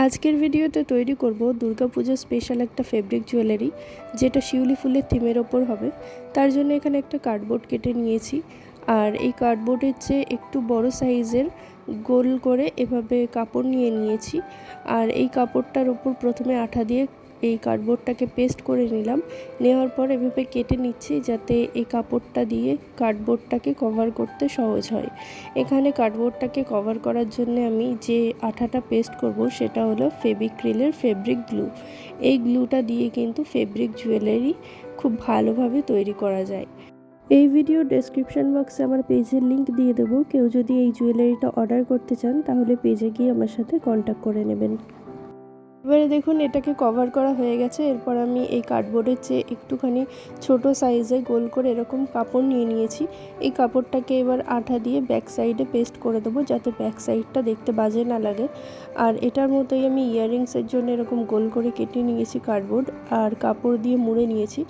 আজকের ভিডিওতে তৈরি করব দুর্গাপূজা স্পেশাল একটা ফেব্রিক জুয়েলারি, যেটা শিউলি ফুলের থিমের ওপর হবে। তার জন্য এখানে একটা কার্ডবোর্ড কেটে নিয়েছি, আর এই কার্ডবোর্ডের চেয়ে একটু বড় সাইজের গোল করে এভাবে কাপড় নিয়ে নিয়েছি। আর এই কাপড়টার উপর প্রথমে আঠা দিয়ে এই কার্ডবোর্ডটাকে পেস্ট করে নিলাম। নেওয়ার পর এভাবে কেটে নিচ্ছি যাতে এই কাপড়টা দিয়ে কার্ডবোর্ডটাকে কভার করতে সহজ হয়। এখানে কার্ডবোর্ডটাকে কভার করার জন্য আমি যে আঠাটা পেস্ট করব সেটা হলো ফেভিক্রিলের ফেব্রিক গ্লু। এই গ্লুটা দিয়ে কিন্তু ফেব্রিক জুয়েলারি খুব ভালোভাবে তৈরি করা যায়। এই ভিডিও ডেসক্রিপশন বক্সে আমার পেজের লিংক দিয়ে দেবো। কেউ যদি এই জুয়েলারিটা অর্ডার করতে চান তাহলে পেজে গিয়ে আমার সাথে কন্ট্যাক্ট করে নেবেন। এবারে দেখুন এটাকে কভার করা হয়ে গেছে। এরপর আমি এই কার্ডবোর্ডের চেয়ে একটুখানি ছোট সাইজে গোল করে এরকম কাপড় নিয়ে নিয়েছি। এই কাপড়টাকে এবার আঠা দিয়ে ব্যাক সাইডে পেস্ট করে দেবো যাতে ব্যাক সাইডটা দেখতে বাজে না লাগে। আর এটার মতোই আমি ইয়াররিংসের জন্য এরকম গোল করে কেটে নিয়েছি কার্ডবোর্ড, আর কাপড় দিয়ে মুড়ে নিয়েছি।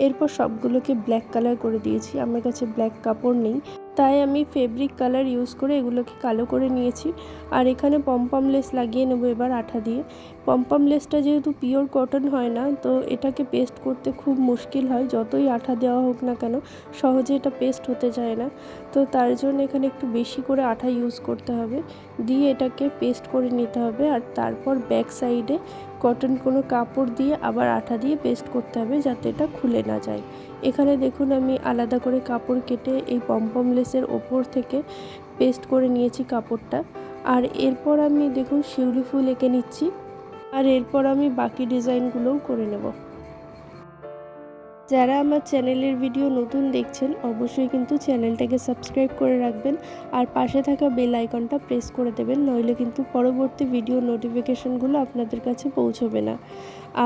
এরপর সবগুলোকে ব্ল্যাক কালার করে দিয়েছি। আমার কাছে ব্ল্যাক কাপড় নেই, তাই আমি ফেব্রিক কালার ইউজ করে এগুলোকে কালো করে নিয়েছি। আর এখানে পমপম লেস লাগিয়ে নেব এবার আঠা দিয়ে। পমপম লেসটা যেহেতু পিওর কটন হয় না, তো এটাকে পেস্ট করতে খুব মুশকিল হয়। যতই আঠা দেওয়া হোক না কেন সহজে এটা পেস্ট হতে যায় না। তো তার জন্য এখানে একটু বেশি করে আঠা ইউজ করতে হবে, দিয়ে এটাকে পেস্ট করে নিতে হবে। আর তারপর ব্যাক সাইডে কটন কোনো কাপড় দিয়ে আবার আঠা দিয়ে পেস্ট করতে হবে যাতে এটা খুলে না যায়। এখানে দেখুন আমি আলাদা করে কাপড় কেটে এই পমপম লেসের ওপর থেকে পেস্ট করে নিয়েছি কাপড়টা। আর এরপর আমি দেখুন শিউলি ফুল এঁকে নিচ্ছি, আর এরপর আমি বাকি ডিজাইনগুলোও করে নেব। যারা আমার চ্যানেলের ভিডিও নতুন দেখছেন অবশ্যই কিন্তু চ্যানেলটাকে সাবস্ক্রাইব করে রাখবেন, আর পাশে থাকা বেল আইকনটা প্রেস করে দেবেন, নইলে কিন্তু পরবর্তী ভিডিও নোটিফিকেশনগুলো আপনাদের কাছে পৌঁছবে না।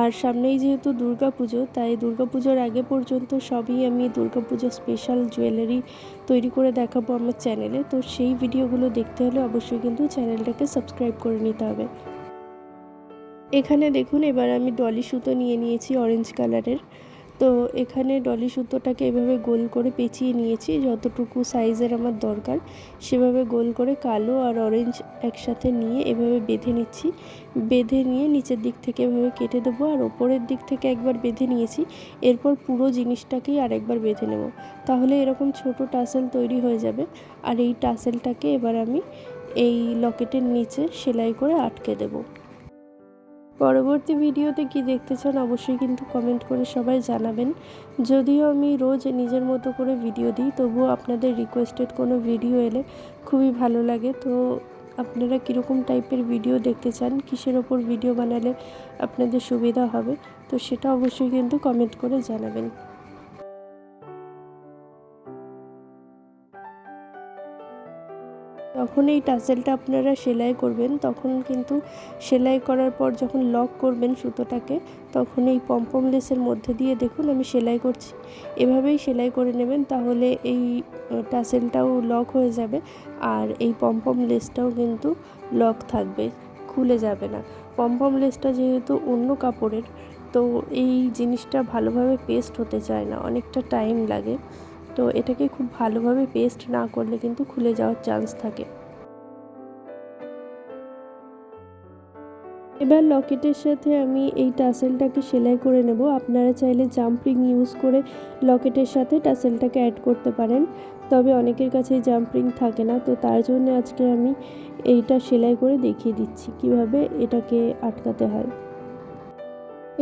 আর সামনেই যেহেতু দুর্গাপুজো, তাই দুর্গাপুজোর আগে পর্যন্ত সবই আমি দুর্গাপুজো স্পেশাল জুয়েলারি তৈরি করে দেখাবো আমার চ্যানেলে। তো সেই ভিডিওগুলো দেখতে হলে অবশ্যই কিন্তু চ্যানেলটাকে সাবস্ক্রাইব করে নিতে হবে। এখানে দেখুন এবার আমি ডলি সুতো নিয়ে নিয়েছি অরেঞ্জ কালারের। তো এখানে ডলি সুতোটাকে এভাবে গোল করে পেঁচিয়ে নিয়েছি, যতটুকু সাইজের আমার দরকার সেভাবে গোল করে কালো আর অরেঞ্জ একসাথে নিয়ে এভাবে বেঁধে নিচ্ছি। বেঁধে নিয়ে নিচের দিক থেকে এভাবে কেটে দেবো, আর ওপরের দিক থেকে একবার বেঁধে নিয়েছি। এরপর পুরো জিনিসটাকেই আরেকবার বেঁধে নেব, তাহলে এরকম ছোট টাসেল তৈরি হয়ে যাবে। আর এই টাসেলটাকে এবার আমি এই লকেটের নিচে সেলাই করে আটকে দেবো। পরবর্তী ভিডিওতে কি দেখতে চান অবশ্যই কিন্তু কমেন্ট করে সবাই জানাবেন। যদিও আমি রোজ নিজের মতো করে ভিডিও দিই, তবুও আপনাদের রিকোয়েস্টেড কোনো ভিডিও এলে খুবই ভালো লাগে। তো আপনারা কীরকম টাইপের ভিডিও দেখতে চান, কিসের ওপর ভিডিও বানালে আপনাদের সুবিধা হবে, তো সেটা অবশ্যই কিন্তু কমেন্ট করে জানাবেন। যখন এই টাসেলটা আপনারা সেলাই করবেন তখন কিন্তু সেলাই করার পর যখন লক করবেন সুতোটাকে, তখন এই পমপম লেসের মধ্যে দিয়ে দেখুন আমি সেলাই করছি। এভাবেই সেলাই করে নেবেন, তাহলে এই টাসেলটাও লক হয়ে যাবে, আর এই পমপম লেসটাও কিন্তু লক থাকবে, খুলে যাবে না। পমপম লেসটা যেহেতু অন্য কাপড়ের, তো এই জিনিসটা ভালোভাবে পেস্ট হতে চায় না, অনেকটা টাইম লাগে। তো এটাকে খুব ভালোভাবে পেস্ট না করলে কিন্তু খুলে যাওয়ার চান্স থাকে। এবার লকেটের সাথে আমি এই টাসেলটাকে সেলাই করে নেব। আপনারা চাইলে জাম্পিং ইউজ করে লকেটের সাথে টাসেলটাকে অ্যাড করতে পারেন, তবে অনেকের কাছে জাম্পিং থাকে না, তো তার জন্য আজকে আমি এইটা সেলাই করে দেখিয়ে দিচ্ছি কিভাবে এটাকে আটকাতে হয়।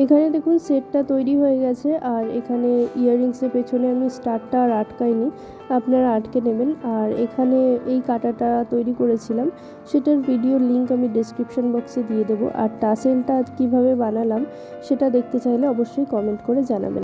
এখানে দেখুন সেটটা তৈরি হয়ে গেছে, আর এখানে ইয়াররিংসের পেছনে আমি স্টারটা আর আটকাইনি, আপনারা আটকে নেবেন। আর এখানে এই কাটাটা তৈরি করেছিলাম, সেটার ভিডিওর লিঙ্ক আমি ডেসক্রিপশন বক্সে দিয়ে দেবো। আর টাসেলটা কীভাবে বানালাম সেটা দেখতে চাইলে অবশ্যই কমেন্ট করে জানাবেন।